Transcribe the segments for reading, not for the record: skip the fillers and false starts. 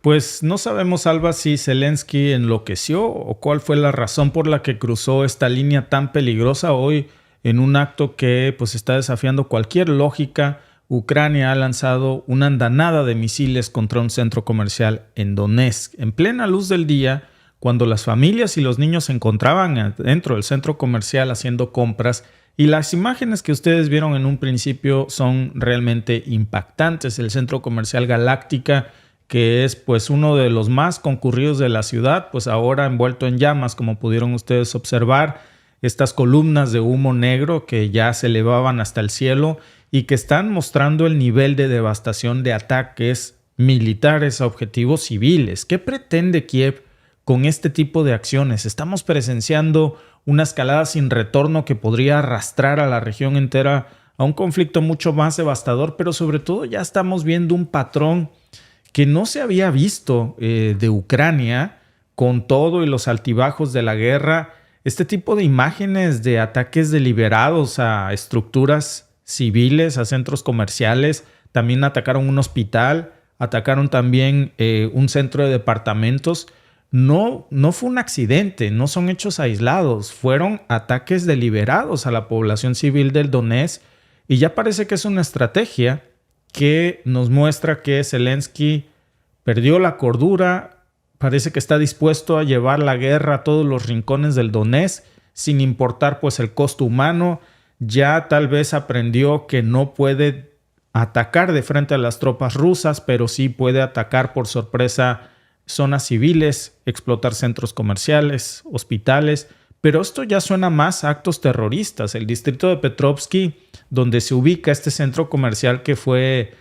Pues no sabemos, Alba, si Zelensky enloqueció o cuál fue la razón por la que cruzó esta línea tan peligrosa hoy en un acto que pues está desafiando cualquier lógica. Ucrania ha lanzado una andanada de misiles contra un centro comercial en Donetsk en plena luz del día, cuando las familias y los niños se encontraban dentro del centro comercial haciendo compras. Y las imágenes que ustedes vieron en un principio son realmente impactantes. El centro comercial Galáctica, que es pues uno de los más concurridos de la ciudad, pues ahora envuelto en llamas, como pudieron ustedes observar, estas columnas de humo negro que ya se elevaban hasta el cielo y que están mostrando el nivel de devastación de ataques militares a objetivos civiles. ¿Qué pretende Kiev con este tipo de acciones? Estamos presenciando una escalada sin retorno que podría arrastrar a la región entera a un conflicto mucho más devastador, pero sobre todo ya estamos viendo un patrón que no se había visto de Ucrania con todo y los altibajos de la guerra. Este tipo de imágenes de ataques deliberados a estructuras civiles, a centros comerciales, también atacaron un hospital, atacaron también un centro de departamentos. No fue un accidente, no son hechos aislados, fueron ataques deliberados a la población civil del Donetsk y ya parece que es una estrategia que nos muestra que Zelensky perdió la cordura, parece que está dispuesto a llevar la guerra a todos los rincones del Donetsk, sin importar pues el costo humano. Ya tal vez aprendió que no puede atacar de frente a las tropas rusas, pero sí puede atacar por sorpresa zonas civiles, explotar centros comerciales, hospitales. Pero esto ya suena más a actos terroristas. El distrito de Petrovsky, donde se ubica este centro comercial que fue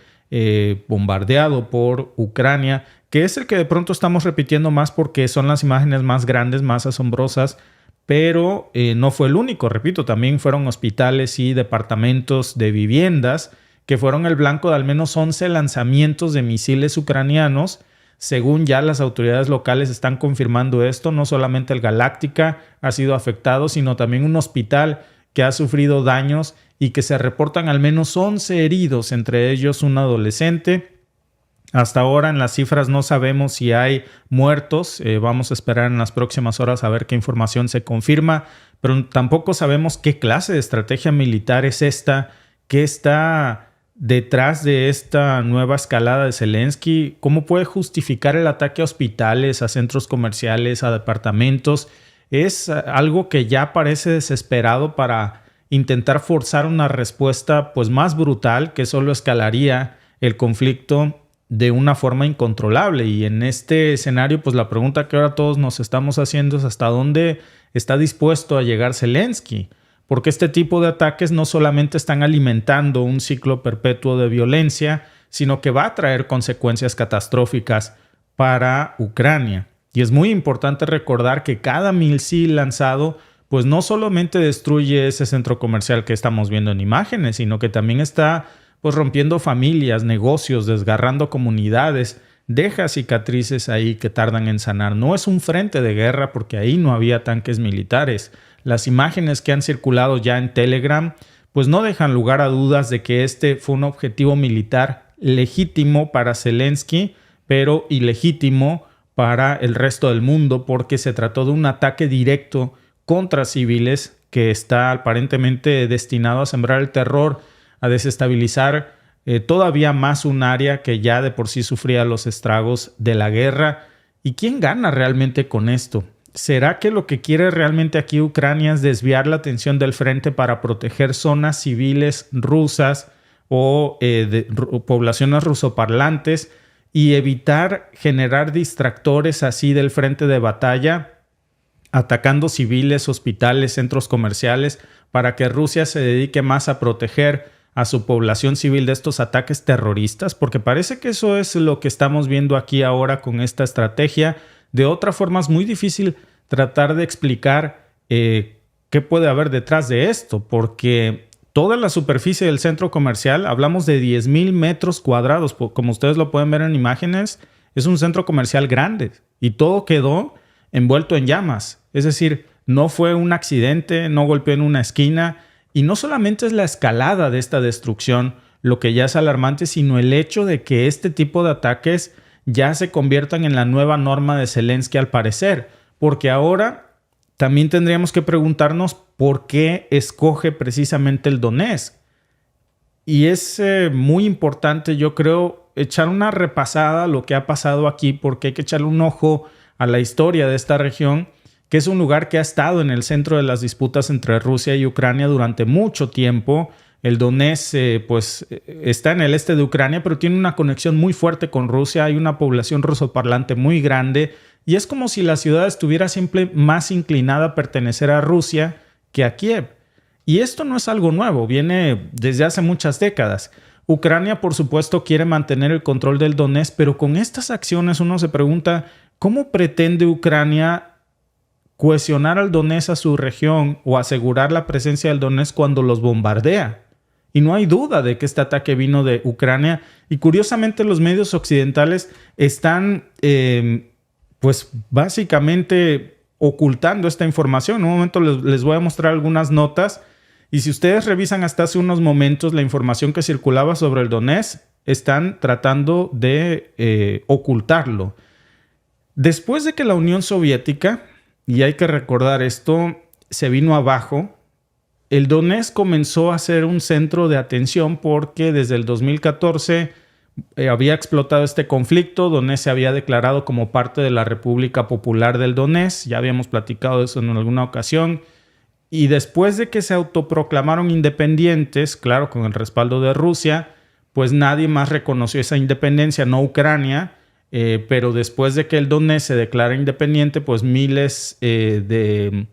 bombardeado por Ucrania, que es el que de pronto estamos repitiendo más porque son las imágenes más grandes, más asombrosas, pero no fue el único. Repito, también fueron hospitales y departamentos de viviendas que fueron el blanco de al menos 11 lanzamientos de misiles ucranianos. Según ya las autoridades locales están confirmando esto, no solamente el Galáctica ha sido afectado, sino también un hospital que ha sufrido daños y que se reportan al menos 11 heridos, entre ellos un adolescente. Hasta ahora en las cifras no sabemos si hay muertos. Vamos a esperar en las próximas horas a ver qué información se confirma, pero tampoco sabemos qué clase de estrategia militar es esta, qué está detrás de esta nueva escalada de Zelensky. ¿Cómo puede justificar el ataque a hospitales, a centros comerciales, a departamentos? Es algo que ya parece desesperado para intentar forzar una respuesta pues más brutal que solo escalaría el conflicto de una forma incontrolable. Y en este escenario, pues la pregunta que ahora todos nos estamos haciendo es hasta dónde está dispuesto a llegar Zelensky. Porque este tipo de ataques no solamente están alimentando un ciclo perpetuo de violencia, sino que va a traer consecuencias catastróficas para Ucrania. Y es muy importante recordar que cada misil lanzado pues no solamente destruye ese centro comercial que estamos viendo en imágenes, sino que también está pues rompiendo familias, negocios, desgarrando comunidades, deja cicatrices ahí que tardan en sanar. No es un frente de guerra porque ahí no había tanques militares. Las imágenes que han circulado ya en Telegram pues no dejan lugar a dudas de que este fue un objetivo militar legítimo para Zelensky, pero ilegítimo para el resto del mundo porque se trató de un ataque directo contra civiles que está aparentemente destinado a sembrar el terror, a desestabilizar todavía más un área que ya de por sí sufría los estragos de la guerra. ¿Y quién gana realmente con esto? ¿Será que lo que quiere realmente aquí Ucrania es desviar la atención del frente para proteger zonas civiles rusas o poblaciones rusoparlantes y evitar generar distractores así del frente de batalla, atacando civiles, hospitales, centros comerciales, para que Rusia se dedique más a proteger a su población civil de estos ataques terroristas? Porque parece que eso es lo que estamos viendo aquí ahora con esta estrategia. De otra forma es muy difícil tratar de explicar qué puede haber detrás de esto, porque toda la superficie del centro comercial, hablamos de 10,000 metros cuadrados, como ustedes lo pueden ver en imágenes, es un centro comercial grande y todo quedó envuelto en llamas. Es decir, no fue un accidente, no golpeó en una esquina. Y no solamente es la escalada de esta destrucción lo que ya es alarmante, sino el hecho de que este tipo de ataques ya se conviertan en la nueva norma de Zelensky al parecer, porque ahora también tendríamos que preguntarnos por qué escoge precisamente el Donetsk. Y es muy importante, yo creo, echar una repasada a lo que ha pasado aquí, porque hay que echarle un ojo a la historia de esta región, que es un lugar que ha estado en el centro de las disputas entre Rusia y Ucrania durante mucho tiempo. El Donetsk está en el este de Ucrania, pero tiene una conexión muy fuerte con Rusia. Hay una población rusoparlante muy grande y es como si la ciudad estuviera siempre más inclinada a pertenecer a Rusia que a Kiev. Y esto no es algo nuevo, viene desde hace muchas décadas. Ucrania, por supuesto, quiere mantener el control del Donetsk, pero con estas acciones uno se pregunta ¿cómo pretende Ucrania cohesionar al Donetsk a su región o asegurar la presencia del Donetsk cuando los bombardea? Y no hay duda de que este ataque vino de Ucrania. Y curiosamente los medios occidentales están básicamente ocultando esta información. En un momento les voy a mostrar algunas notas. Y si ustedes revisan hasta hace unos momentos la información que circulaba sobre el Donetsk, están tratando de ocultarlo. Después de que la Unión Soviética, y hay que recordar esto, se vino abajo, el Donetsk comenzó a ser un centro de atención porque desde el 2014 había explotado este conflicto. Donetsk se había declarado como parte de la República Popular del Donetsk. Ya habíamos platicado de eso en alguna ocasión. Y después de que se autoproclamaron independientes, claro, con el respaldo de Rusia, pues nadie más reconoció esa independencia, no Ucrania. Pero después de que el Donetsk se declara independiente, pues miles de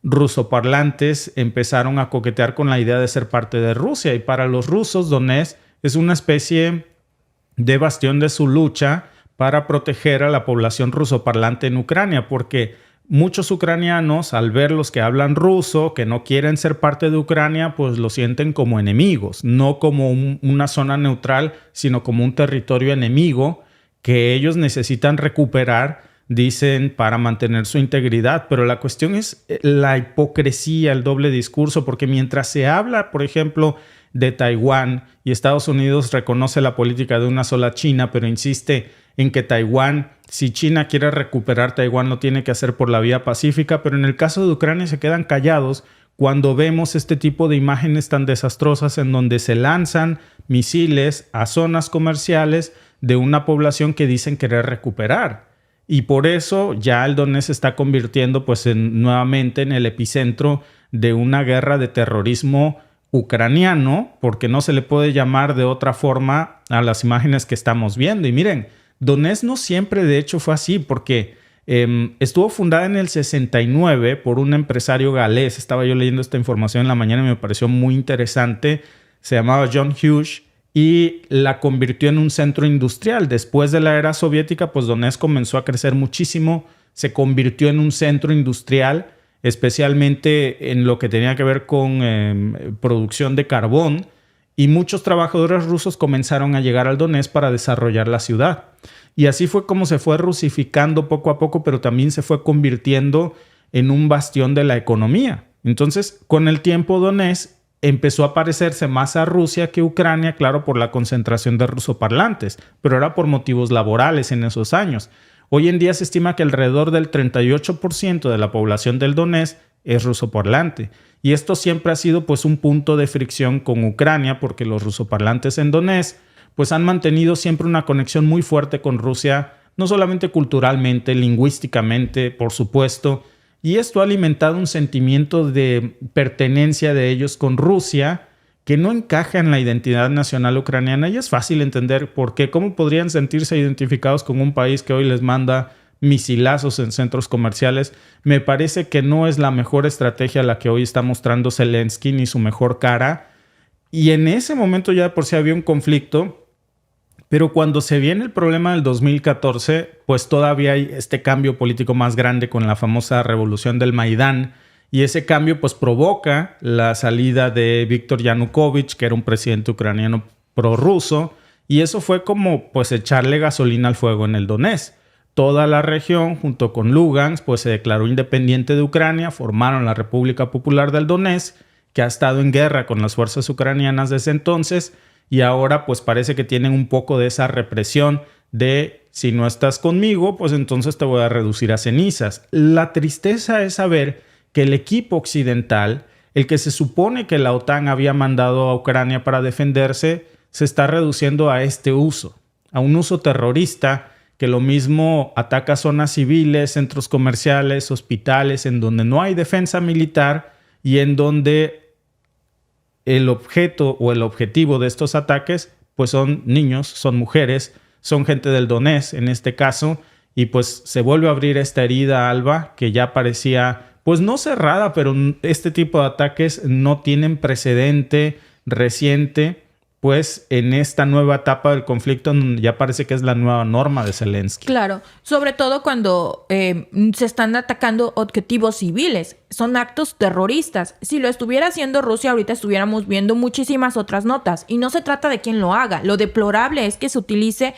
rusoparlantes empezaron a coquetear con la idea de ser parte de Rusia. Y para los rusos, Donetsk es una especie de bastión de su lucha para proteger a la población rusoparlante en Ucrania, porque muchos ucranianos, al ver los que hablan ruso, que no quieren ser parte de Ucrania, pues lo sienten como enemigos, no como una zona neutral, sino como un territorio enemigo que ellos necesitan recuperar, dicen, para mantener su integridad. Pero la cuestión es la hipocresía, el doble discurso, porque mientras se habla, por ejemplo, de Taiwán y Estados Unidos reconoce la política de una sola China, pero insiste en que Taiwán, si China quiere recuperar Taiwán, lo tiene que hacer por la vía pacífica, pero en el caso de Ucrania se quedan callados cuando vemos este tipo de imágenes tan desastrosas en donde se lanzan misiles a zonas comerciales de una población que dicen querer recuperar. Y por eso ya el Donetsk se está convirtiendo nuevamente en el epicentro de una guerra de terrorismo ucraniano, porque no se le puede llamar de otra forma a las imágenes que estamos viendo. Y miren, Donetsk no siempre de hecho fue así, porque estuvo fundada en el 69 por un empresario galés. Estaba yo leyendo esta información en la mañana y me pareció muy interesante. Se llamaba John Hughes y la convirtió en un centro industrial. Después de la era soviética, pues Donetsk comenzó a crecer muchísimo. Se convirtió en un centro industrial, especialmente en lo que tenía que ver con producción de carbón, y muchos trabajadores rusos comenzaron a llegar al Donetsk para desarrollar la ciudad. Y así fue como se fue rusificando poco a poco, pero también se fue convirtiendo en un bastión de la economía. Entonces, con el tiempo, Donetsk empezó a parecerse más a Rusia que Ucrania, claro, por la concentración de rusoparlantes, pero era por motivos laborales en esos años. Hoy en día se estima que alrededor del 38% de la población del Donetsk es rusoparlante. Y esto siempre ha sido un punto de fricción con Ucrania, porque los rusoparlantes en Donetsk han mantenido siempre una conexión muy fuerte con Rusia, no solamente culturalmente, lingüísticamente, por supuesto. Y esto ha alimentado un sentimiento de pertenencia de ellos con Rusia que no encaja en la identidad nacional ucraniana, y es fácil entender por qué. ¿Cómo podrían sentirse identificados con un país que hoy les manda misilazos en centros comerciales? Me parece que no es la mejor estrategia la que hoy está mostrando Zelensky, ni su mejor cara. Y en ese momento ya de por sí había un conflicto, pero cuando se viene el problema del 2014, pues todavía hay este cambio político más grande con la famosa revolución del Maidán, y ese cambio provoca la salida de Víktor Yanukovych, que era un presidente ucraniano prorruso, y eso fue como echarle gasolina al fuego en el Donetsk. Toda la región, junto con Lugansk, se declaró independiente de Ucrania, formaron la República Popular del Donetsk, que ha estado en guerra con las fuerzas ucranianas desde entonces, y ahora pues parece que tienen un poco de esa represión de si no estás conmigo, pues entonces te voy a reducir a cenizas. La tristeza es saber que el equipo occidental, el que se supone que la OTAN había mandado a Ucrania para defenderse, se está reduciendo a este uso, a un uso terrorista que lo mismo ataca zonas civiles, centros comerciales, hospitales, en donde no hay defensa militar y en donde el objeto o el objetivo de estos ataques pues son niños, son mujeres, son gente del Donetsk en este caso, y pues se vuelve a abrir esta herida, Alba, que ya parecía pues no cerrada, pero este tipo de ataques no tienen precedente reciente, pues en esta nueva etapa del conflicto ya parece que es la nueva norma de Zelensky. Claro, sobre todo cuando se están atacando objetivos civiles, son actos terroristas. Si lo estuviera haciendo Rusia, ahorita estuviéramos viendo muchísimas otras notas. Y no se trata de quién lo haga, lo deplorable es que se utilice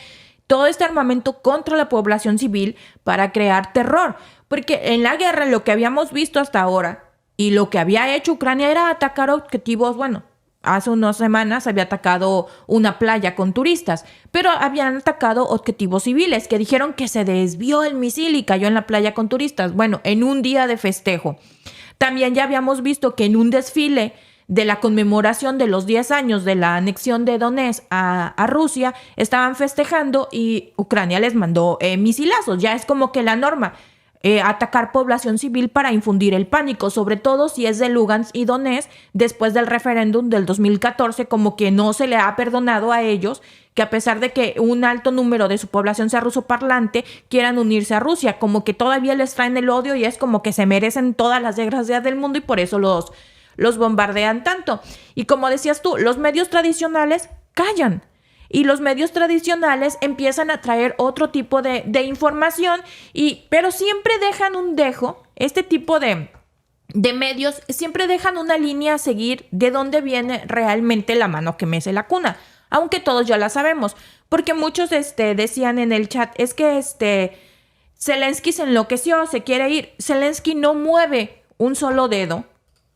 todo este armamento contra la población civil para crear terror. Porque en la guerra lo que habíamos visto hasta ahora y lo que había hecho Ucrania era atacar objetivos, bueno, hace unas semanas había atacado una playa con turistas, pero habían atacado objetivos civiles que dijeron que se desvió el misil y cayó en la playa con turistas. Bueno, en un día de festejo. También ya habíamos visto que en un desfile de la conmemoración de los 10 años de la anexión de Donetsk a Rusia, estaban festejando y Ucrania les mandó misilazos. Ya es como que la norma. Atacar población civil para infundir el pánico, sobre todo si es de Lugansk y Donetsk, después del referéndum del 2014, como que no se le ha perdonado a ellos que a pesar de que un alto número de su población sea rusoparlante, quieran unirse a Rusia, como que todavía les traen el odio y es como que se merecen todas las desgracias del mundo y por eso los bombardean tanto. Y como decías tú, los medios tradicionales callan. Y los medios tradicionales empiezan a traer otro tipo de información, pero siempre dejan un dejo, este tipo de medios siempre dejan una línea a seguir de dónde viene realmente la mano que mece la cuna, aunque todos ya la sabemos, porque muchos decían en el chat, es que Zelensky se enloqueció, se quiere ir. Zelensky no mueve un solo dedo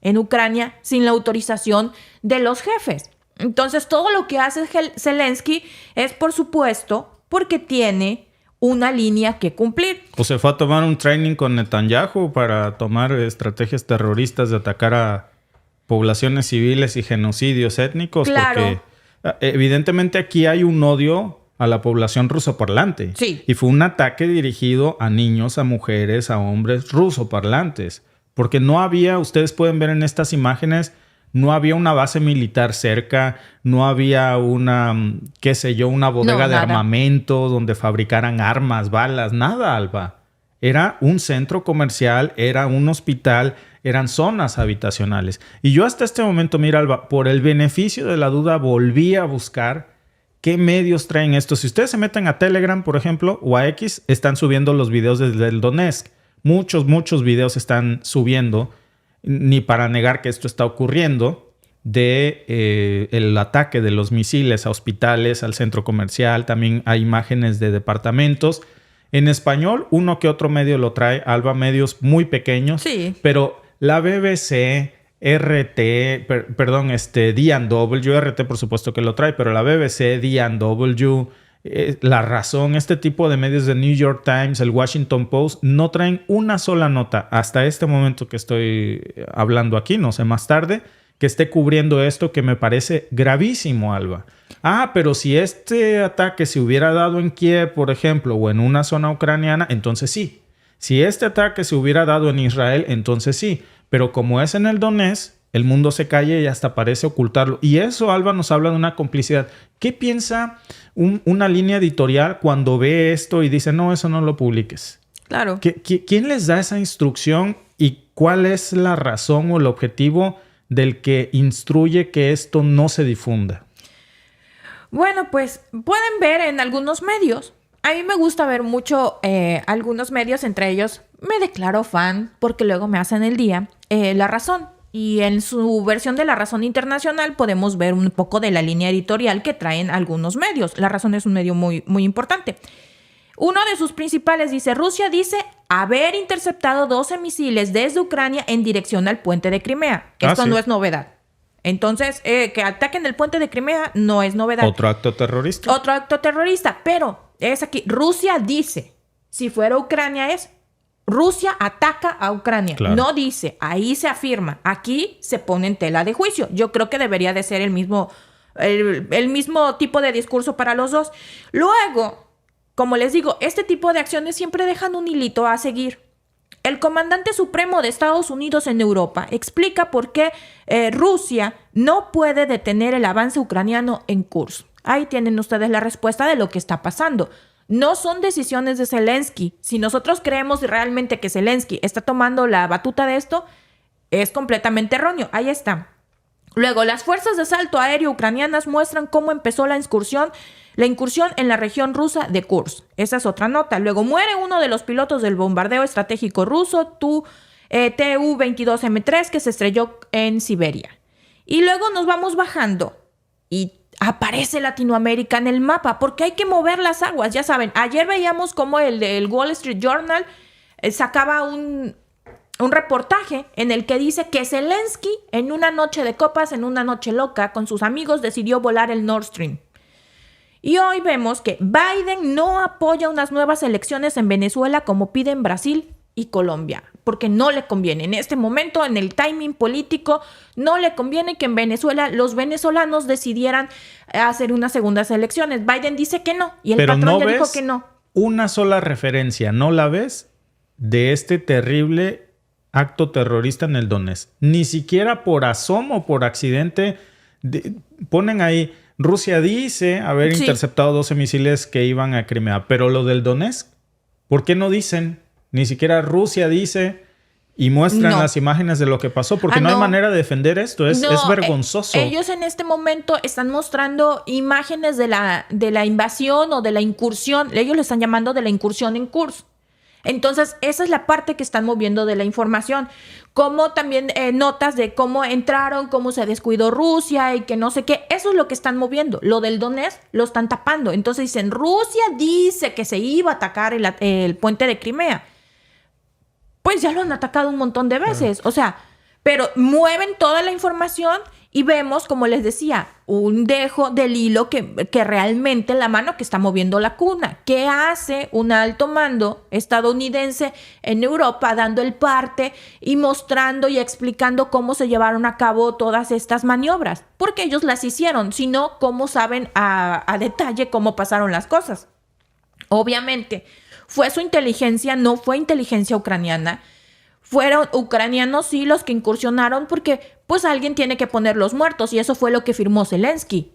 en Ucrania sin la autorización de los jefes. Entonces, todo lo que hace Zelensky es, por supuesto, porque tiene una línea que cumplir. O se fue a tomar un training con Netanyahu para tomar estrategias terroristas de atacar a poblaciones civiles y genocidios étnicos. Claro. Porque evidentemente aquí hay un odio a la población rusoparlante. Sí. Y fue un ataque dirigido a niños, a mujeres, a hombres rusoparlantes. Porque no había, ustedes pueden ver en estas imágenes, no había una base militar cerca, no había una bodega de armamento donde fabricaran armas, balas, nada, Alba. Era un centro comercial, era un hospital, eran zonas habitacionales. Y yo hasta este momento, mira, Alba, por el beneficio de la duda, volví a buscar qué medios traen esto. Si ustedes se meten a Telegram, por ejemplo, o a X, están subiendo los videos desde el Donetsk. Muchos videos están subiendo, ni para negar que esto está ocurriendo, de el ataque de los misiles a hospitales, al centro comercial. También hay imágenes de departamentos. En español, uno que otro medio lo trae, Alba, medios muy pequeños. Sí. Pero la BBC, D&W, RT por supuesto que lo trae, pero la BBC, D&W, La Razón, este tipo de medios de New York Times, el Washington Post, no traen una sola nota hasta este momento que estoy hablando aquí, no sé, más tarde, que esté cubriendo esto que me parece gravísimo, Alba. Pero si este ataque se hubiera dado en Kiev, por ejemplo, o en una zona ucraniana, entonces sí. Si este ataque se hubiera dado en Israel, entonces sí. Pero como es en el Donetsk, el mundo se calla y hasta parece ocultarlo. Y eso, Alba, nos habla de una complicidad. ¿Qué piensa una línea editorial cuando ve esto y dice, no, eso no lo publiques? Claro. ¿Quién les da esa instrucción y cuál es la razón o el objetivo del que instruye que esto no se difunda? Bueno, pues pueden ver en algunos medios. A mí me gusta ver mucho algunos medios, entre ellos me declaro fan porque luego me hacen el día, La Razón. Y en su versión de La Razón Internacional podemos ver un poco de la línea editorial que traen algunos medios. La Razón es un medio muy, muy importante. Uno de sus principales dice, Rusia dice haber interceptado 12 misiles desde Ucrania en dirección al puente de Crimea. Esto sí. no es novedad. Entonces, que ataquen el puente de Crimea no es novedad. Otro acto terrorista. Otro acto terrorista, pero es aquí. Rusia dice, si fuera Ucrania es, Rusia ataca a Ucrania. Claro. No dice, ahí se afirma. Aquí se pone en tela de juicio. Yo creo que debería de ser el mismo tipo de discurso para los dos. Luego, como les digo, este tipo de acciones siempre dejan un hilito a seguir. El comandante supremo de Estados Unidos en Europa explica por qué Rusia no puede detener el avance ucraniano en Kursk. Ahí tienen ustedes la respuesta de lo que está pasando. No son decisiones de Zelensky. Si nosotros creemos realmente que Zelensky está tomando la batuta de esto, es completamente erróneo. Ahí está. Luego, las fuerzas de asalto aéreo ucranianas muestran cómo empezó la incursión en la región rusa de Kursk. Esa es otra nota. Luego, muere uno de los pilotos del bombardeo estratégico ruso Tu-22M3 que se estrelló en Siberia. Y luego nos vamos bajando y aparece Latinoamérica en el mapa porque hay que mover las aguas. Ya saben, ayer veíamos cómo el Wall Street Journal sacaba un reportaje en el que dice que Zelensky en una noche de copas, en una noche loca, con sus amigos decidió volar el Nord Stream. Y hoy vemos que Biden no apoya unas nuevas elecciones en Venezuela como piden Brasil y Colombia, porque no le conviene. En este momento, en el timing político, no le conviene que en Venezuela los venezolanos decidieran hacer unas segundas elecciones. Biden dice que no, y el Pero patrón no ya dijo ves que no. Una sola referencia, ¿no la ves? De este terrible acto terrorista en el Donetsk. Ni siquiera por asomo, por accidente, ponen ahí, Rusia dice haber interceptado 12 misiles que iban a Crimea, pero lo del Donetsk, ¿por qué no dicen? Ni siquiera Rusia dice y muestran las imágenes de lo que pasó, porque no hay manera de defender esto, es vergonzoso. Ellos en este momento están mostrando imágenes de la invasión o de la incursión, ellos le están llamando de la incursión en Kursk. Entonces, esa es la parte que están moviendo de la información. Como también notas de cómo entraron, cómo se descuidó Rusia y que no sé qué. Eso es lo que están moviendo. Lo del Donetsk lo están tapando. Entonces dicen, Rusia dice que se iba a atacar el puente de Crimea. Pues ya lo han atacado un montón de veces. O sea, pero mueven toda la información y vemos, como les decía, un dejo del hilo que realmente la mano que está moviendo la cuna. ¿Qué hace un alto mando estadounidense en Europa dando el parte y mostrando y explicando cómo se llevaron a cabo todas estas maniobras? Porque ellos las hicieron, sino cómo saben a detalle cómo pasaron las cosas. Obviamente, fue su inteligencia, no fue inteligencia ucraniana. Fueron ucranianos, sí, los que incursionaron porque pues alguien tiene que poner los muertos y eso fue lo que firmó Zelensky.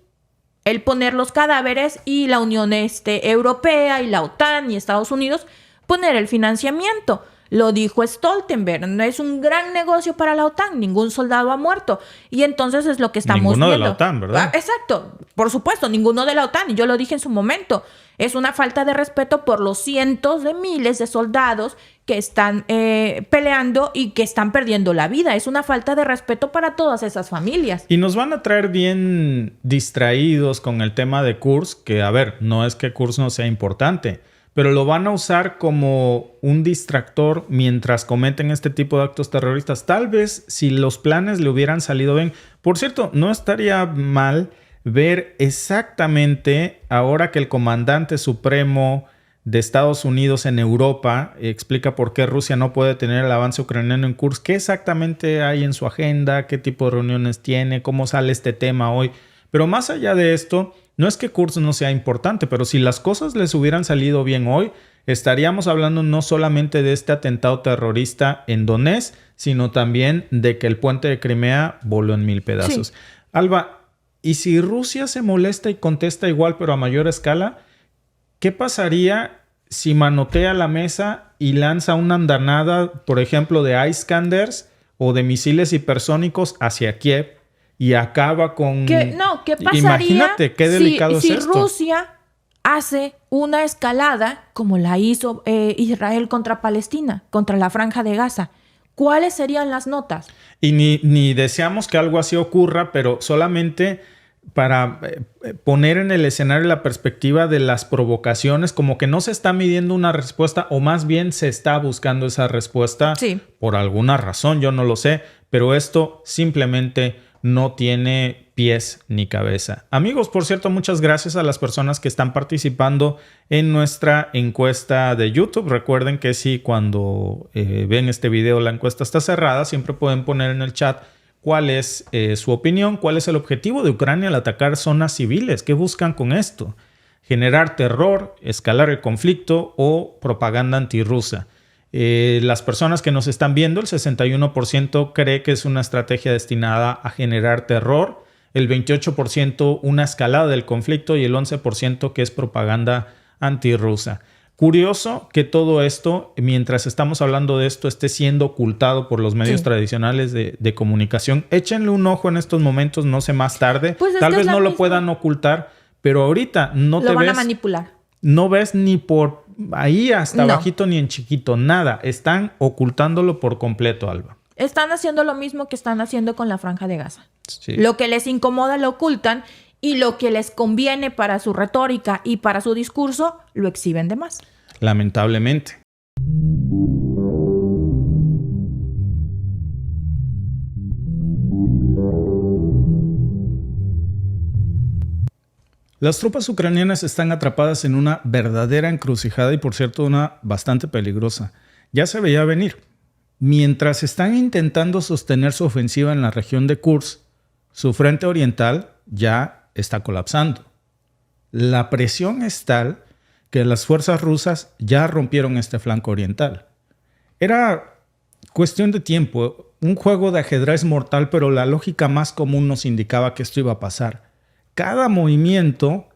El poner los cadáveres y la Unión Europea y la OTAN y Estados Unidos poner el financiamiento. Lo dijo Stoltenberg, no es un gran negocio para la OTAN, ningún soldado ha muerto. Y entonces es lo que estamos viendo. Ninguno de la OTAN, ¿verdad? Exacto, por supuesto, ninguno de la OTAN. Y yo lo dije en su momento. Es una falta de respeto por los cientos de miles de soldados que están peleando y que están perdiendo la vida. Es una falta de respeto para todas esas familias. Y nos van a traer bien distraídos con el tema de Kursk, que a ver, no es que Kursk no sea importante, pero lo van a usar como un distractor mientras cometen este tipo de actos terroristas. Tal vez si los planes le hubieran salido bien. Por cierto, no estaría mal ver exactamente, ahora que el comandante supremo de Estados Unidos en Europa explica por qué Rusia no puede tener el avance ucraniano en Kursk, qué exactamente hay en su agenda, qué tipo de reuniones tiene, cómo sale este tema hoy. Pero más allá de esto, no es que Kursk no sea importante, pero si las cosas les hubieran salido bien hoy, estaríamos hablando no solamente de este atentado terrorista en Donetsk, sino también de que el puente de Crimea voló en 1000 pedazos. Sí. Alba, ¿y si Rusia se molesta y contesta igual pero a mayor escala? ¿Qué pasaría si manotea la mesa y lanza una andanada, por ejemplo, de Iskanders o de misiles hipersónicos hacia Kiev y acaba con... ¿Qué pasaría? Imagínate qué delicado es esto. Si Rusia hace una escalada como la hizo Israel contra Palestina, contra la Franja de Gaza, ¿cuáles serían las notas? Y ni deseamos que algo así ocurra, pero solamente para poner en el escenario la perspectiva de las provocaciones, como que no se está midiendo una respuesta, o más bien se está buscando esa respuesta por alguna razón, yo no lo sé, pero esto simplemente no tiene pies ni cabeza. Amigos, por cierto, muchas gracias a las personas que están participando en nuestra encuesta de YouTube. Recuerden que si cuando ven este video la encuesta está cerrada, siempre pueden poner en el chat cuál es su opinión, cuál es el objetivo de Ucrania al atacar zonas civiles. ¿Qué buscan con esto? ¿Generar terror, escalar el conflicto o propaganda antirrusa? Las personas que nos están viendo, el 61% cree que es una estrategia destinada a generar terror, el 28% una escalada del conflicto y el 11% que es propaganda antirrusa. Curioso que todo esto, mientras estamos hablando de esto, esté siendo ocultado por los medios tradicionales de comunicación. Échenle un ojo en estos momentos, no sé, más tarde. Pues tal vez no lo puedan ocultar, pero ahorita no te van ves... a manipular. No ves ni por ahí hasta bajito ni en chiquito, nada. Están ocultándolo por completo, Alba. Están haciendo lo mismo que están haciendo con la Franja de Gaza. Sí. Lo que les incomoda lo ocultan y lo que les conviene para su retórica y para su discurso lo exhiben de más. Lamentablemente. Las tropas ucranianas están atrapadas en una verdadera encrucijada y, por cierto, una bastante peligrosa. Ya se veía venir. Mientras están intentando sostener su ofensiva en la región de Kursk, su frente oriental ya está colapsando. La presión es tal que las fuerzas rusas ya rompieron este flanco oriental. Era cuestión de tiempo, un juego de ajedrez mortal, pero la lógica más común nos indicaba que esto iba a pasar. Cada movimiento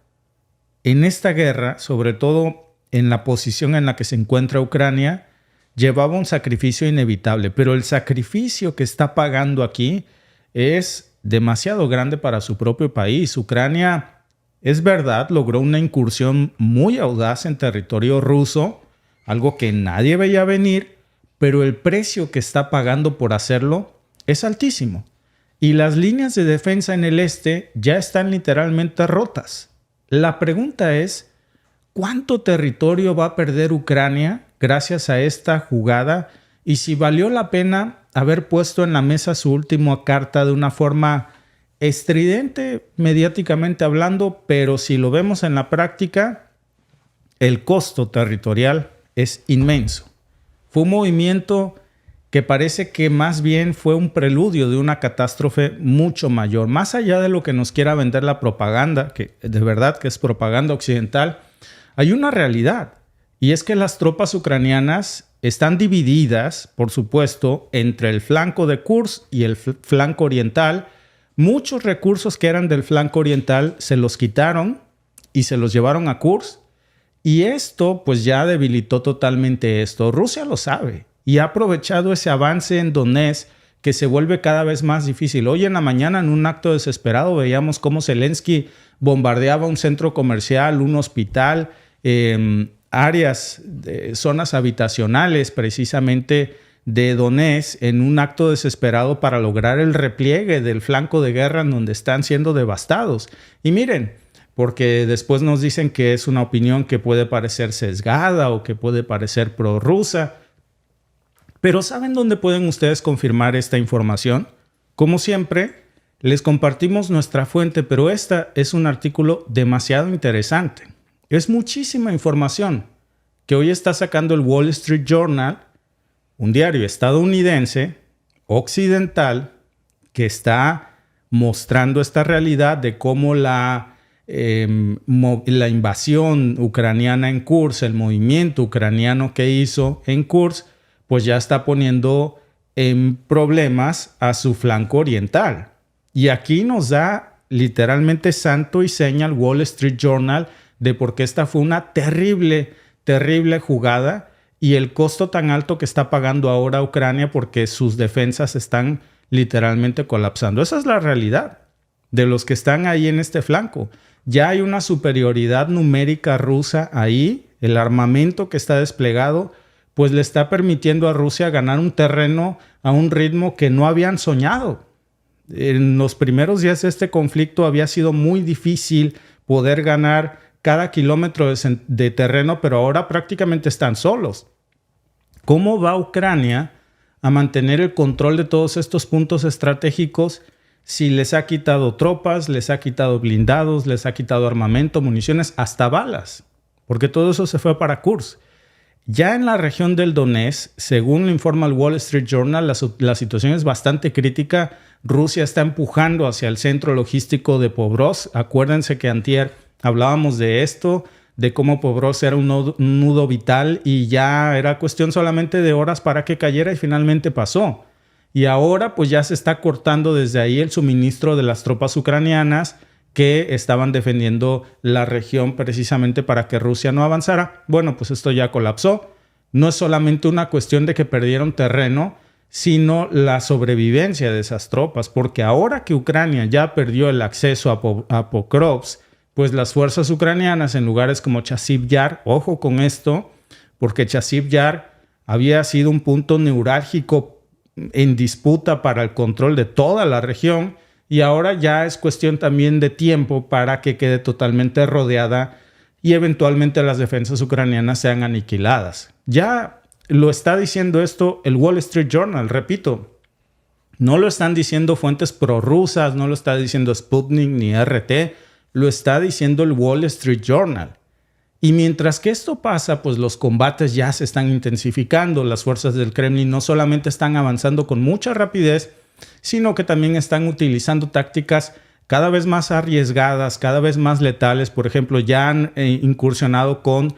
en esta guerra, sobre todo en la posición en la que se encuentra Ucrania, llevaba un sacrificio inevitable, pero el sacrificio que está pagando aquí es demasiado grande para su propio país. Ucrania, es verdad, logró una incursión muy audaz en territorio ruso, algo que nadie veía venir, pero el precio que está pagando por hacerlo es altísimo. Y las líneas de defensa en el este ya están literalmente rotas. La pregunta es, ¿cuánto territorio va a perder Ucrania gracias a esta jugada? Y si valió la pena haber puesto en la mesa su última carta de una forma estridente, mediáticamente hablando, pero si lo vemos en la práctica, el costo territorial es inmenso. Fue un movimiento que parece que más bien fue un preludio de una catástrofe mucho mayor. Más allá de lo que nos quiera vender la propaganda, que de verdad que es propaganda occidental, hay una realidad. Y es que las tropas ucranianas están divididas, por supuesto, entre el flanco de Kursk y el flanco oriental. Muchos recursos que eran del flanco oriental se los quitaron y se los llevaron a Kursk. Y esto pues ya debilitó totalmente esto. Rusia lo sabe. Y ha aprovechado ese avance en Donetsk que se vuelve cada vez más difícil. Hoy en la mañana, en un acto desesperado, veíamos cómo Zelensky bombardeaba un centro comercial, un hospital, áreas, zonas habitacionales precisamente de Donetsk en un acto desesperado para lograr el repliegue del flanco de guerra en donde están siendo devastados. Y miren, porque después nos dicen que es una opinión que puede parecer sesgada o que puede parecer prorrusa. Pero ¿saben dónde pueden ustedes confirmar esta información? Como siempre, les compartimos nuestra fuente, pero esta es un artículo demasiado interesante. Es muchísima información que hoy está sacando el Wall Street Journal, un diario estadounidense, occidental, que está mostrando esta realidad de cómo la invasión ucraniana en Kursk, el movimiento ucraniano que hizo en Kursk, pues ya está poniendo en problemas a su flanco oriental. Y aquí nos da literalmente santo y seña el Wall Street Journal de por qué esta fue una terrible, terrible jugada y el costo tan alto que está pagando ahora Ucrania porque sus defensas están literalmente colapsando. Esa es la realidad de los que están ahí en este flanco. Ya hay una superioridad numérica rusa ahí. El armamento que está desplegado pues le está permitiendo a Rusia ganar un terreno a un ritmo que no habían soñado. En los primeros días de este conflicto había sido muy difícil poder ganar cada kilómetro de terreno, pero ahora prácticamente están solos. ¿Cómo va Ucrania a mantener el control de todos estos puntos estratégicos si les ha quitado tropas, les ha quitado blindados, les ha quitado armamento, municiones, hasta balas, porque todo eso se fue para Kursk. Ya en la región del Donetsk, según lo informa el Wall Street Journal, la situación es bastante crítica. Rusia está empujando hacia el centro logístico de Povrovsk. Acuérdense que antier hablábamos de esto, de cómo Povrovsk era un nudo vital y ya era cuestión solamente de horas para que cayera y finalmente pasó. Y ahora pues ya se está cortando desde ahí el suministro de las tropas ucranianas que estaban defendiendo la región precisamente para que Rusia no avanzara. Bueno, pues esto ya colapsó. No es solamente una cuestión de que perdieron terreno, sino la sobrevivencia de esas tropas, porque ahora que Ucrania ya perdió el acceso a Pokrovsk, pues las fuerzas ucranianas en lugares como Chasiv Yar, ojo con esto, porque Chasiv Yar había sido un punto neurálgico en disputa para el control de toda la región y ahora ya es cuestión también de tiempo para que quede totalmente rodeada y eventualmente las defensas ucranianas sean aniquiladas. Ya lo está diciendo esto el Wall Street Journal, repito, no lo están diciendo fuentes prorrusas, no lo está diciendo Sputnik ni RT, lo está diciendo el Wall Street Journal. Y mientras que esto pasa, pues los combates ya se están intensificando. Las fuerzas del Kremlin no solamente están avanzando con mucha rapidez, sino que también están utilizando tácticas cada vez más arriesgadas, cada vez más letales. Por ejemplo, ya han incursionado con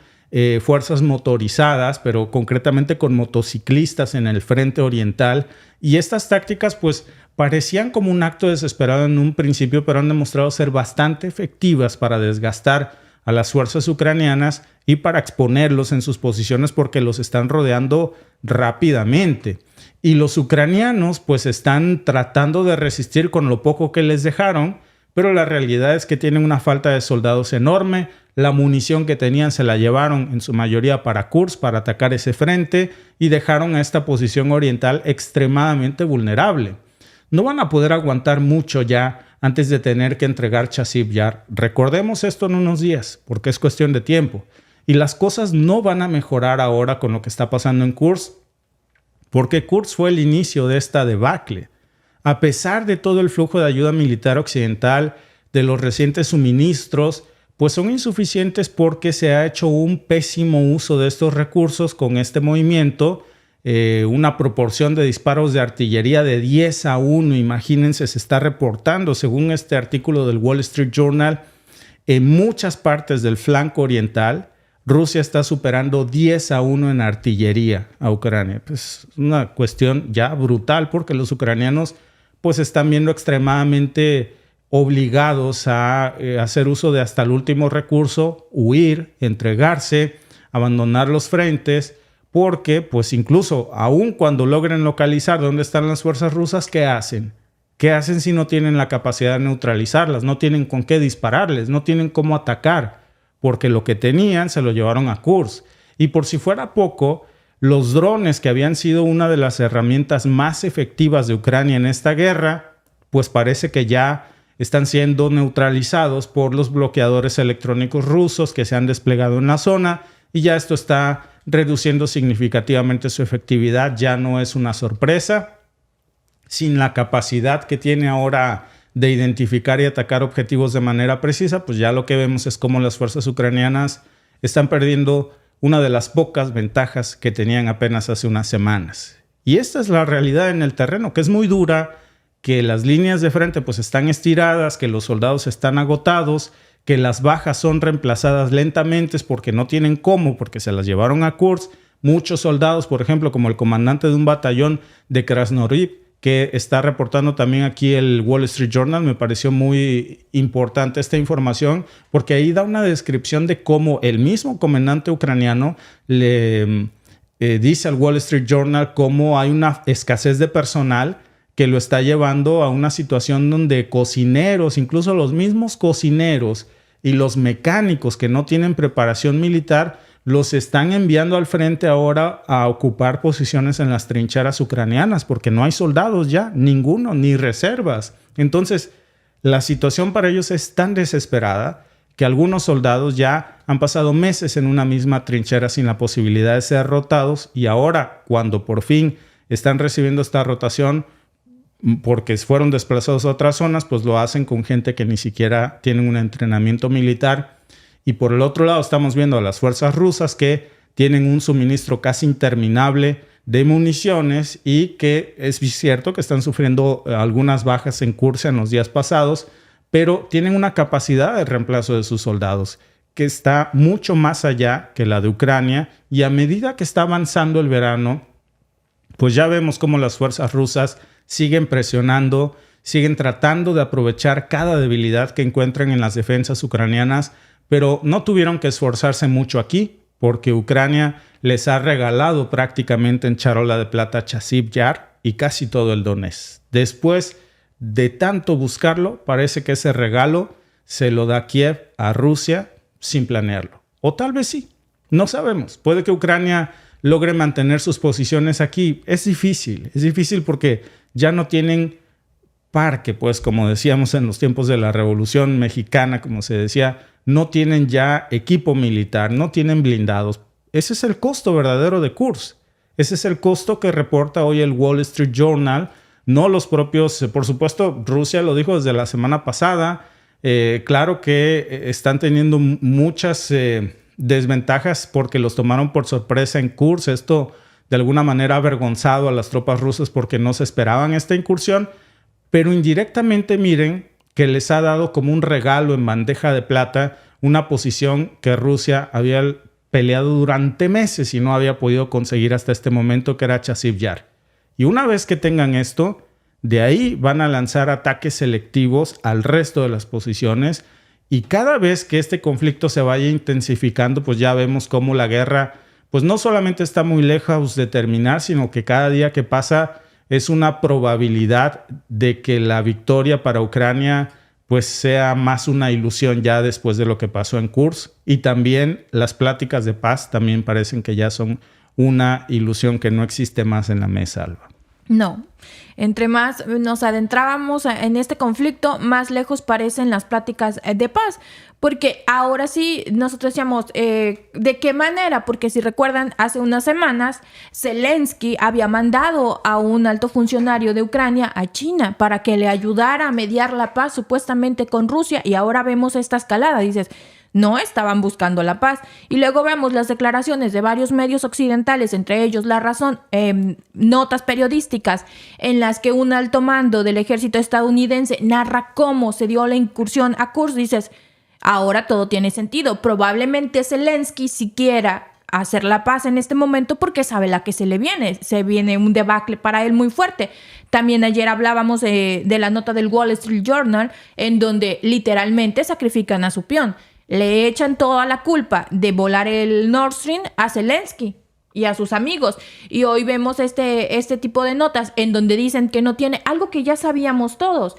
fuerzas motorizadas, pero concretamente con motociclistas en el frente oriental. Y estas tácticas, pues, parecían como un acto desesperado en un principio, pero han demostrado ser bastante efectivas para desgastar a las fuerzas ucranianas y para exponerlos en sus posiciones porque los están rodeando rápidamente. Y los ucranianos pues están tratando de resistir con lo poco que les dejaron, pero la realidad es que tienen una falta de soldados enorme. La munición que tenían se la llevaron en su mayoría para Kursk, para atacar ese frente, y dejaron a esta posición oriental extremadamente vulnerable. No van a poder aguantar mucho ya antes de tener que entregar Chasiv Yar. Recordemos esto en unos días, porque es cuestión de tiempo. Y las cosas no van a mejorar ahora con lo que está pasando en Kursk, porque Kursk fue el inicio de esta debacle. A pesar de todo el flujo de ayuda militar occidental, de los recientes suministros, pues son insuficientes porque se ha hecho un pésimo uso de estos recursos con este movimiento. Una proporción de disparos de artillería de 10-1, imagínense, se está reportando según este artículo del Wall Street Journal. En muchas partes del flanco oriental, Rusia está superando 10-1 en artillería a Ucrania. Pues una cuestión ya brutal porque los ucranianos pues están viendo extremadamente obligados a hacer uso de hasta el último recurso, huir, entregarse, abandonar los frentes, porque pues incluso aun cuando logren localizar dónde están las fuerzas rusas, ¿qué hacen? ¿Qué hacen si no tienen la capacidad de neutralizarlas? No tienen con qué dispararles, no tienen cómo atacar, porque lo que tenían se lo llevaron a Kursk. Y por si fuera poco, los drones que habían sido una de las herramientas más efectivas de Ucrania en esta guerra, pues parece que ya están siendo neutralizados por los bloqueadores electrónicos rusos que se han desplegado en la zona y ya esto está reduciendo significativamente su efectividad. Ya no es una sorpresa. Sin la capacidad que tiene ahora de identificar y atacar objetivos de manera precisa, pues ya lo que vemos es cómo las fuerzas ucranianas están perdiendo una de las pocas ventajas que tenían apenas hace unas semanas. Y esta es la realidad en el terreno, que es muy dura, que las líneas de frente pues están estiradas, que los soldados están agotados, que las bajas son reemplazadas lentamente porque no tienen cómo, porque se las llevaron a Kursk. Muchos soldados, por ejemplo, como el comandante de un batallón de Krasnodar, que está reportando también aquí el Wall Street Journal, me pareció muy importante esta información, porque ahí da una descripción de cómo el mismo comandante ucraniano le dice al Wall Street Journal cómo hay una escasez de personal que lo está llevando a una situación donde cocineros, incluso los mismos cocineros y los mecánicos que no tienen preparación militar, los están enviando al frente ahora a ocupar posiciones en las trincheras ucranianas porque no hay soldados ya, ninguno, ni reservas. Entonces, la situación para ellos es tan desesperada que algunos soldados ya han pasado meses en una misma trinchera sin la posibilidad de ser rotados y ahora, cuando por fin están recibiendo esta rotación, porque fueron desplazados a otras zonas, pues lo hacen con gente que ni siquiera tienen un entrenamiento militar. Y por el otro lado estamos viendo a las fuerzas rusas que tienen un suministro casi interminable de municiones y que es cierto que están sufriendo algunas bajas en Kursk en los días pasados, pero tienen una capacidad de reemplazo de sus soldados que está mucho más allá que la de Ucrania, y a medida que está avanzando el verano, pues ya vemos cómo las fuerzas rusas siguen presionando, siguen tratando de aprovechar cada debilidad que encuentran en las defensas ucranianas, pero no tuvieron que esforzarse mucho aquí, porque Ucrania les ha regalado prácticamente en charola de plata Chasiv Yar y casi todo el Donetsk. Después de tanto buscarlo, parece que ese regalo se lo da Kiev a Rusia sin planearlo. O tal vez sí, no sabemos. Puede que Ucrania logre mantener sus posiciones aquí. Es difícil porque ya no tienen parque, pues como decíamos en los tiempos de la Revolución Mexicana, como se decía, no tienen ya equipo militar, no tienen blindados. Ese es el costo verdadero de Kursk. Ese es el costo que reporta hoy el Wall Street Journal, no los propios, por supuesto, Rusia lo dijo desde la semana pasada. Claro que están teniendo muchas desventajas porque los tomaron por sorpresa en Kursk. Esto de alguna manera ha avergonzado a las tropas rusas porque no se esperaban esta incursión, pero indirectamente miren que les ha dado como un regalo en bandeja de plata una posición que Rusia había peleado durante meses y no había podido conseguir hasta este momento, que era Chasiv Yar. Y una vez que tengan esto, de ahí van a lanzar ataques selectivos al resto de las posiciones, y cada vez que este conflicto se vaya intensificando, pues ya vemos cómo la guerra pues no solamente está muy lejos de terminar, sino que cada día que pasa es una probabilidad de que la victoria para Ucrania pues sea más una ilusión ya después de lo que pasó en Kursk. Y también las pláticas de paz también parecen que ya son una ilusión que no existe más en la mesa, Alba. No. Entre más nos adentrábamos en este conflicto, más lejos parecen las pláticas de paz. Porque ahora sí, nosotros decíamos, ¿de qué manera? Porque si recuerdan, hace unas semanas, Zelensky había mandado a un alto funcionario de Ucrania a China para que le ayudara a mediar la paz supuestamente con Rusia. Y ahora vemos esta escalada. Dices, no estaban buscando la paz. Y luego vemos las declaraciones de varios medios occidentales, entre ellos La Razón, notas periodísticas en las que un alto mando del ejército estadounidense narra cómo se dio la incursión a Kursk. Dices, ahora todo tiene sentido. Probablemente Zelensky si quiera hacer la paz en este momento porque sabe la que se le viene. Se viene un debacle para él muy fuerte. También ayer hablábamos de la nota del Wall Street Journal en donde literalmente sacrifican a su peón. Le echan toda la culpa de volar el Nord Stream a Zelensky y a sus amigos. Y hoy vemos este tipo de notas en donde dicen que no tiene algo que ya sabíamos todos.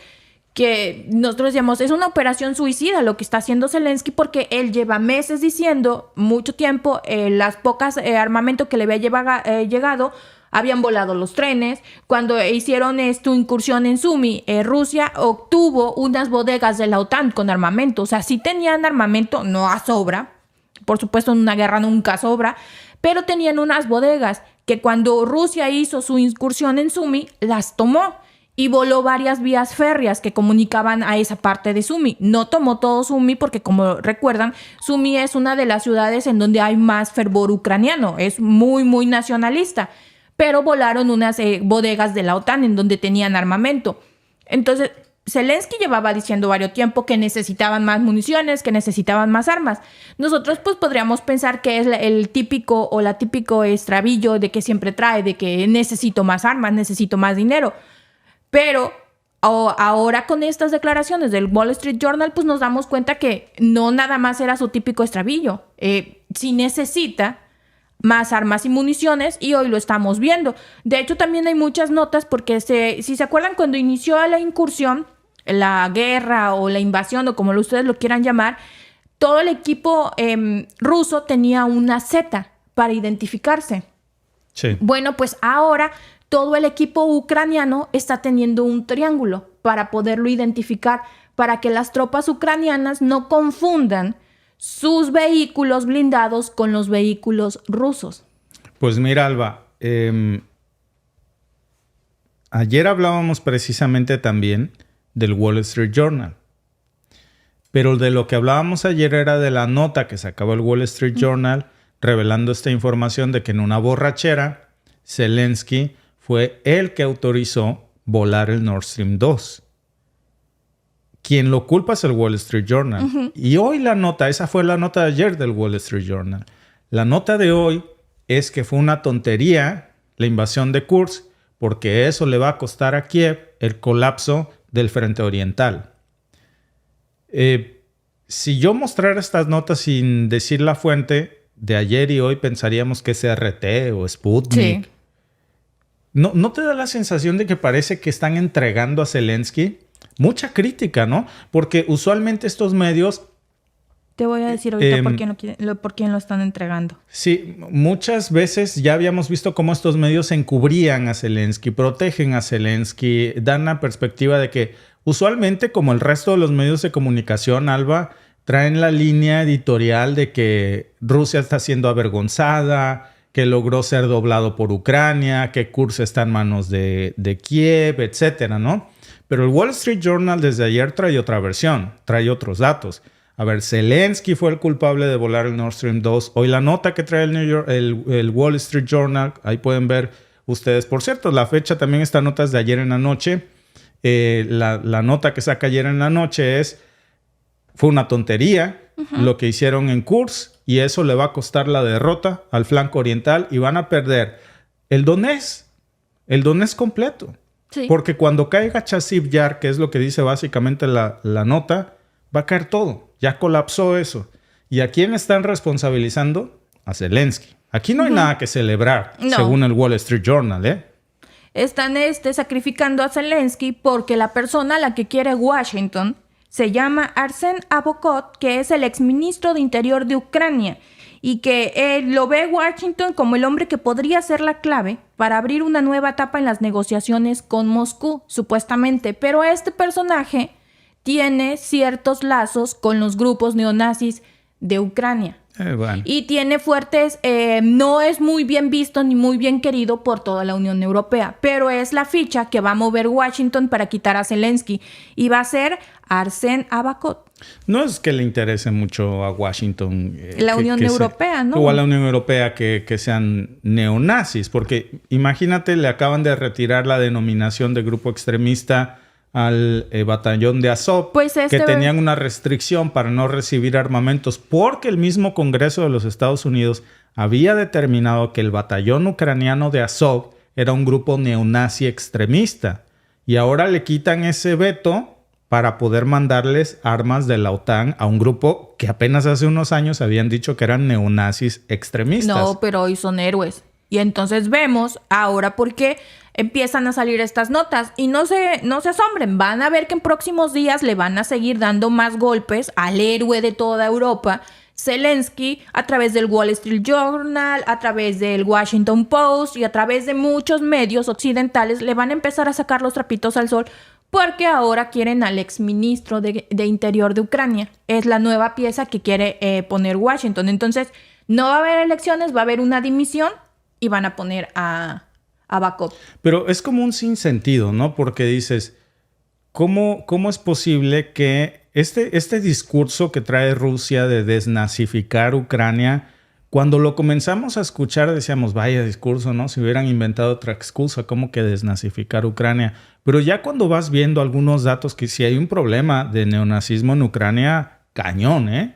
Que nosotros decíamos, es una operación suicida lo que está haciendo Zelensky porque él lleva meses diciendo, mucho tiempo, las pocas armamento que le había llegado habían volado los trenes. Cuando hicieron tu incursión en Sumy, Rusia obtuvo unas bodegas de la OTAN con armamento. O sea, sí tenían armamento, no a sobra. Por supuesto, en una guerra nunca sobra. Pero tenían unas bodegas que cuando Rusia hizo su incursión en Sumy, las tomó. Y voló varias vías férreas que comunicaban a esa parte de Sumy. No tomó todo Sumy porque, como recuerdan, Sumy es una de las ciudades en donde hay más fervor ucraniano. Es muy, muy nacionalista. Pero volaron unas bodegas de la OTAN en donde tenían armamento. Entonces, Zelensky llevaba diciendo varios tiempo que necesitaban más municiones, que necesitaban más armas. Nosotros pues podríamos pensar que es el típico o la típico estrabillo de que siempre trae, de que necesito más armas, necesito más dinero. Pero ahora con estas declaraciones del Wall Street Journal, pues nos damos cuenta que no nada más era su típico estrabillo. Sí necesita más armas y municiones y hoy lo estamos viendo. De hecho, también hay muchas notas porque si se acuerdan cuando inició la incursión, la guerra o la invasión o como ustedes lo quieran llamar, todo el equipo ruso tenía una Z para identificarse. Sí. Bueno, pues ahora todo el equipo ucraniano está teniendo un triángulo para poderlo identificar, para que las tropas ucranianas no confundan sus vehículos blindados con los vehículos rusos. Pues mira, Alba, ayer hablábamos precisamente también del Wall Street Journal. Pero de lo que hablábamos ayer era de la nota que sacaba el Wall Street Journal revelando esta información de que en una borrachera Zelensky fue el que autorizó volar el Nord Stream 2. Quien lo culpa es el Wall Street Journal. Y hoy la nota, esa fue la nota de ayer del Wall Street Journal. La nota de hoy es que fue una tontería la invasión de Kursk porque eso le va a costar a Kiev el colapso del frente oriental. Si yo mostrara estas notas sin decir la fuente de ayer y hoy, pensaríamos que es RT o Sputnik. Sí. ¿No te da la sensación de que parece que están entregando a Zelensky? Mucha crítica, ¿no? Porque usualmente estos medios... Te voy a decir ahorita por quién lo están entregando. Sí, muchas veces ya habíamos visto cómo estos medios encubrían a Zelensky, protegen a Zelensky, dan la perspectiva de que usualmente, como el resto de los medios de comunicación, Alba, traen la línea editorial de que Rusia está siendo avergonzada, que logró ser doblado por Ucrania, que Kursk está en manos de Kiev, etcétera, ¿no? Pero el Wall Street Journal desde ayer trae otra versión, trae otros datos. A ver, Zelensky fue el culpable de volar el Nord Stream 2. Hoy la nota que trae el Wall Street Journal, ahí pueden ver ustedes. Por cierto, la fecha también, esta nota es de ayer en la noche. La nota que saca ayer en la noche fue una tontería lo que hicieron en Kursk y eso le va a costar la derrota al flanco oriental y van a perder el Donetsk completo. Sí. Porque cuando caiga Chasiv Yar, que es lo que dice básicamente la nota, va a caer todo. Ya colapsó eso. ¿Y a quién están responsabilizando? A Zelensky. Aquí no hay nada que celebrar, según el Wall Street Journal, ¿eh? Están sacrificando a Zelensky porque la persona a la que quiere Washington se llama Arsen Avakov, que es el exministro de Interior de Ucrania, y que lo ve Washington como el hombre que podría ser la clave para abrir una nueva etapa en las negociaciones con Moscú, supuestamente. Pero este personaje tiene ciertos lazos con los grupos neonazis de Ucrania. Bueno. Y tiene fuertes, no es muy bien visto ni muy bien querido por toda la Unión Europea, pero es la ficha que va a mover Washington para quitar a Zelensky y va a ser Arsen Avakov. No es que le interese mucho a Washington. La Unión Europea, ¿no? O a la Unión Europea que sean neonazis, porque imagínate, le acaban de retirar la denominación de grupo extremista al batallón de Azov, pues que tenían una restricción para no recibir armamentos porque el mismo Congreso de los Estados Unidos había determinado que el batallón ucraniano de Azov era un grupo neonazi extremista y ahora le quitan ese veto para poder mandarles armas de la OTAN a un grupo que apenas hace unos años habían dicho que eran neonazis extremistas. No, pero hoy son héroes. Y entonces vemos ahora por qué empiezan a salir estas notas. Y no se asombren, van a ver que en próximos días le van a seguir dando más golpes al héroe de toda Europa, Zelensky, a través del Wall Street Journal, a través del Washington Post y a través de muchos medios occidentales. Le van a empezar a sacar los trapitos al sol porque ahora quieren al exministro de Interior de Ucrania. Es la nueva pieza que quiere poner Washington. Entonces, no va a haber elecciones, va a haber una dimisión y van a poner a Avakov. Pero es como un sinsentido, ¿no? Porque dices, ¿cómo es posible que este discurso que trae Rusia de desnazificar Ucrania, cuando lo comenzamos a escuchar decíamos, vaya discurso, ¿no? Si hubieran inventado otra excusa, ¿cómo que desnazificar Ucrania? Pero ya cuando vas viendo algunos datos que si hay un problema de neonazismo en Ucrania, cañón, ¿eh?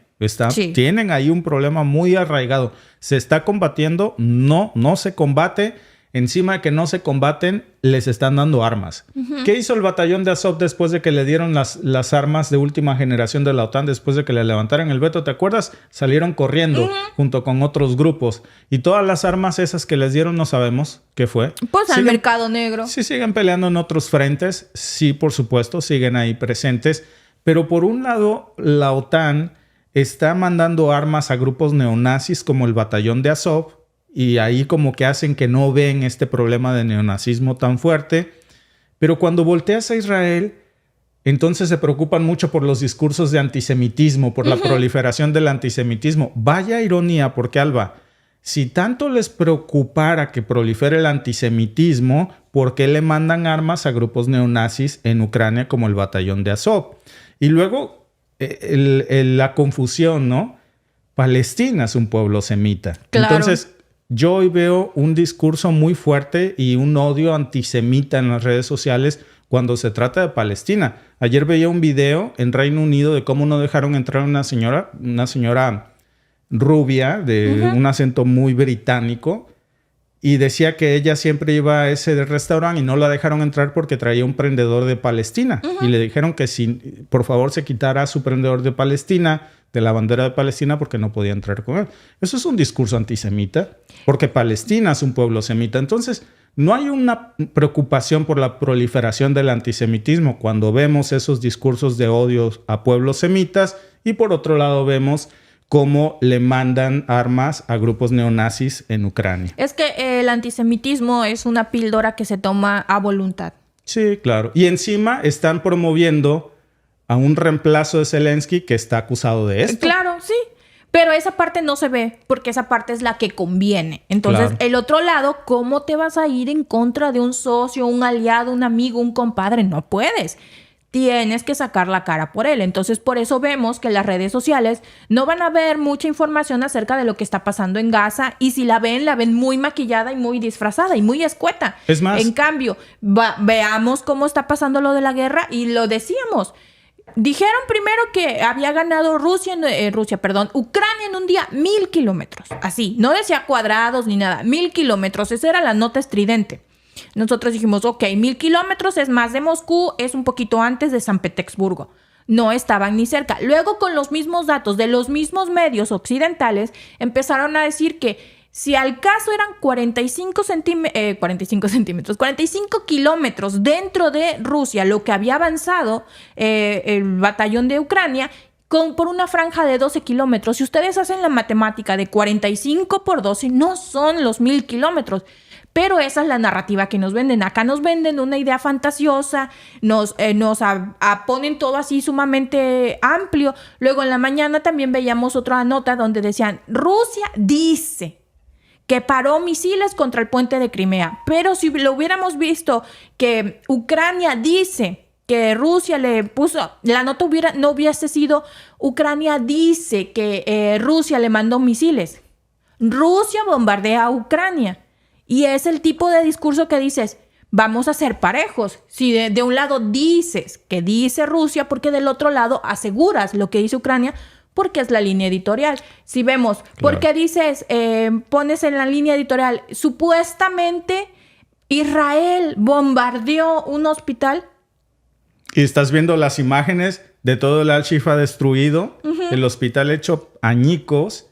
Sí. Tienen ahí un problema muy arraigado. ¿Se está combatiendo? No se combate. Encima de que no se combaten, les están dando armas. ¿Qué hizo el batallón de Azov después de que le dieron las armas de última generación de la OTAN, después de que le levantaran el veto? ¿Te acuerdas? Salieron corriendo junto con otros grupos. Y todas las armas esas que les dieron no sabemos qué fue. Pues al mercado negro. Sí, siguen peleando en otros frentes. Sí, por supuesto, siguen ahí presentes. Pero por un lado, la OTAN está mandando armas a grupos neonazis como el batallón de Azov y ahí como que hacen que no ven este problema de neonazismo tan fuerte. Pero cuando volteas a Israel, entonces se preocupan mucho por los discursos de antisemitismo, por la proliferación del antisemitismo. Vaya ironía, porque Alba, si tanto les preocupara que prolifere el antisemitismo, por qué le mandan armas a grupos neonazis en Ucrania como el batallón de Azov. Y luego la confusión, ¿no? Palestina es un pueblo semita. Claro. Entonces, yo hoy veo un discurso muy fuerte y un odio antisemita en las redes sociales cuando se trata de Palestina. Ayer veía un video en Reino Unido de cómo no dejaron entrar una señora rubia de un acento muy británico, y decía que ella siempre iba a ese restaurante y no la dejaron entrar porque traía un prendedor de Palestina. Y le dijeron que por favor se quitara su prendedor de Palestina, de la bandera de Palestina, porque no podía entrar con él. Eso es un discurso antisemita, porque Palestina es un pueblo semita. Entonces, no hay una preocupación por la proliferación del antisemitismo cuando vemos esos discursos de odio a pueblos semitas, y por otro lado vemos cómo le mandan armas a grupos neonazis en Ucrania. Es que el antisemitismo es una píldora que se toma a voluntad. Sí, claro. Y encima están promoviendo a un reemplazo de Zelensky que está acusado de esto. Claro, sí. Pero esa parte no se ve, porque esa parte es la que conviene. Entonces, Claro. el otro lado, ¿cómo te vas a ir en contra de un socio, un aliado, un amigo, un compadre? No puedes. Tienes que sacar la cara por él. Entonces, por eso vemos que las redes sociales no van a ver mucha información acerca de lo que está pasando en Gaza. Y si la ven muy maquillada y muy disfrazada y muy escueta. Es más, En cambio, veamos cómo está pasando lo de la guerra, y lo decíamos. Dijeron primero que había ganado Ucrania en un día 1,000 kilómetros. Así, no decía cuadrados ni nada, 1,000 kilómetros. Esa era la nota estridente. Nosotros dijimos, ok, 1,000 kilómetros es más de Moscú, es un poquito antes de San Petersburgo. No estaban ni cerca. Luego, con los mismos datos de los mismos medios occidentales, empezaron a decir que si al caso eran 45 kilómetros dentro de Rusia, lo que había avanzado el batallón de Ucrania, por una franja de 12 kilómetros. Si ustedes hacen la matemática de 45 por 12, no son los 1,000 kilómetros. Pero esa es la narrativa que nos venden. Acá nos venden una idea fantasiosa, nos ponen todo así sumamente amplio. Luego en la mañana también veíamos otra nota donde decían, Rusia dice que paró misiles contra el puente de Crimea. Pero si lo hubiéramos visto que Ucrania dice que Rusia le puso, la nota no hubiese sido Ucrania dice que Rusia le mandó misiles. Rusia bombardea a Ucrania. Y es el tipo de discurso que dices, vamos a ser parejos. Si de un lado dices que dice Rusia, porque del otro lado aseguras lo que dice Ucrania, porque es la línea editorial. Si vemos, Claro. ¿por qué dices, pones en la línea editorial, supuestamente Israel bombardeó un hospital? Y estás viendo las imágenes de todo el Al-Shifa destruido, el hospital hecho añicos,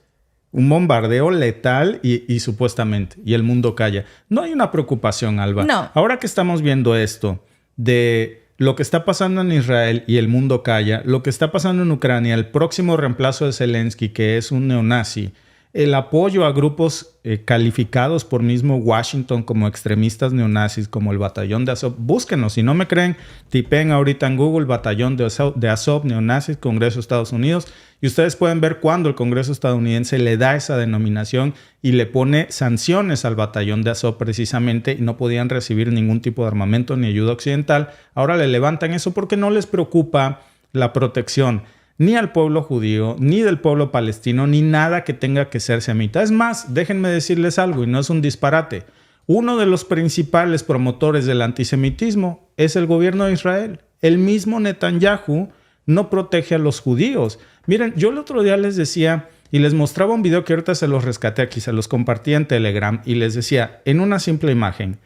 un bombardeo letal y supuestamente, y el mundo calla. No hay una preocupación, Alba. No. Ahora que estamos viendo esto de lo que está pasando en Israel y el mundo calla, lo que está pasando en Ucrania, el próximo reemplazo de Zelensky, que es un neonazi, el apoyo a grupos calificados por mismo Washington como extremistas neonazis, como el batallón de Azov. Búsquenos, si no me creen, tipeen ahorita en Google batallón de Azov, neonazis, Congreso de Estados Unidos, y ustedes pueden ver cuándo el Congreso estadounidense le da esa denominación y le pone sanciones al batallón de Azov precisamente, y no podían recibir ningún tipo de armamento ni ayuda occidental. Ahora le levantan eso porque no les preocupa la protección ni al pueblo judío, ni del pueblo palestino, ni nada que tenga que ser semita. Es más, déjenme decirles algo, y no es un disparate. Uno de los principales promotores del antisemitismo es el gobierno de Israel. El mismo Netanyahu no protege a los judíos. Miren, yo el otro día les decía, y les mostraba un video que ahorita se los rescaté aquí, se los compartí en Telegram, y les decía, en una simple imagen,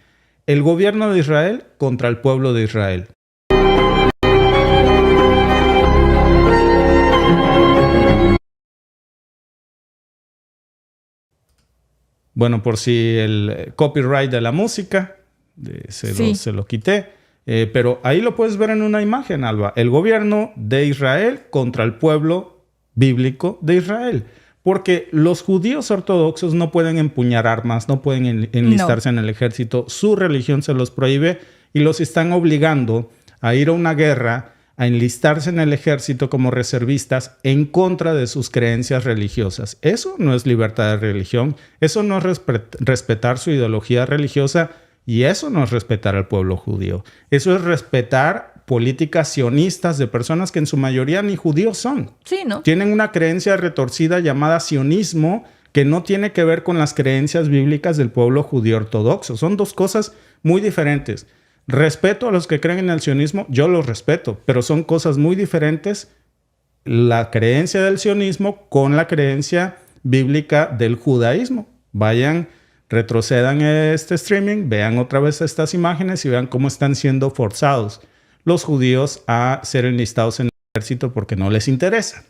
el gobierno de Israel contra el pueblo de Israel. Bueno, por si el copyright de la música, se lo quité. Pero ahí lo puedes ver en una imagen, Alba. El gobierno de Israel contra el pueblo bíblico de Israel. Porque los judíos ortodoxos no pueden empuñar armas, no pueden enlistarse en el ejército. Su religión se los prohíbe y los están obligando a ir a una guerra, a enlistarse en el ejército como reservistas en contra de sus creencias religiosas. Eso no es libertad de religión, eso no es respetar su ideología religiosa, Y eso no es respetar al pueblo judío. Eso es respetar políticas sionistas de personas que en su mayoría ni judíos son. Sí, ¿no? Tienen una creencia retorcida llamada sionismo que no tiene que ver con las creencias bíblicas del pueblo judío ortodoxo. Son dos cosas muy diferentes. Respeto a los que creen en el sionismo, yo los respeto, pero son cosas muy diferentes la creencia del sionismo con la creencia bíblica del judaísmo. Vayan, retrocedan este streaming, vean otra vez estas imágenes y vean cómo están siendo forzados los judíos a ser enlistados en el ejército porque no les interesa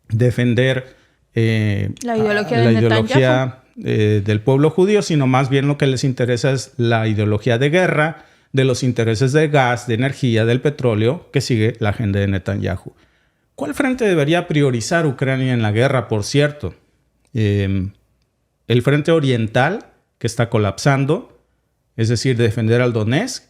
defender la ideología del pueblo judío, sino más bien lo que les interesa es la ideología de guerra, de los intereses de gas, de energía, del petróleo, que sigue la agenda de Netanyahu. ¿Cuál frente debería priorizar Ucrania en la guerra, por cierto? El frente oriental, que está colapsando, es decir, defender al Donetsk.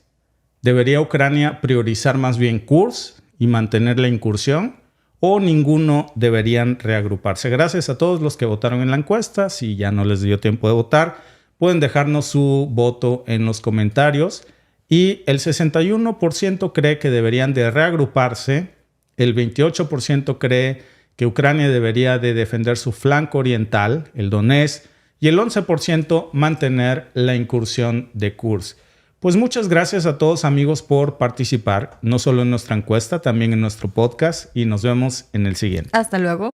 ¿Debería Ucrania priorizar más bien Kursk y mantener la incursión? ¿O ninguno deberían reagruparse? Gracias a todos los que votaron en la encuesta. Si ya no les dio tiempo de votar, pueden dejarnos su voto en los comentarios. Y el 61% cree que deberían de reagruparse. El 28% cree que Ucrania debería de defender su flanco oriental, el Donetsk. Y el 11% mantener la incursión de Kursk. Pues muchas gracias a todos amigos por participar, no solo en nuestra encuesta, también en nuestro podcast y nos vemos en el siguiente. Hasta luego.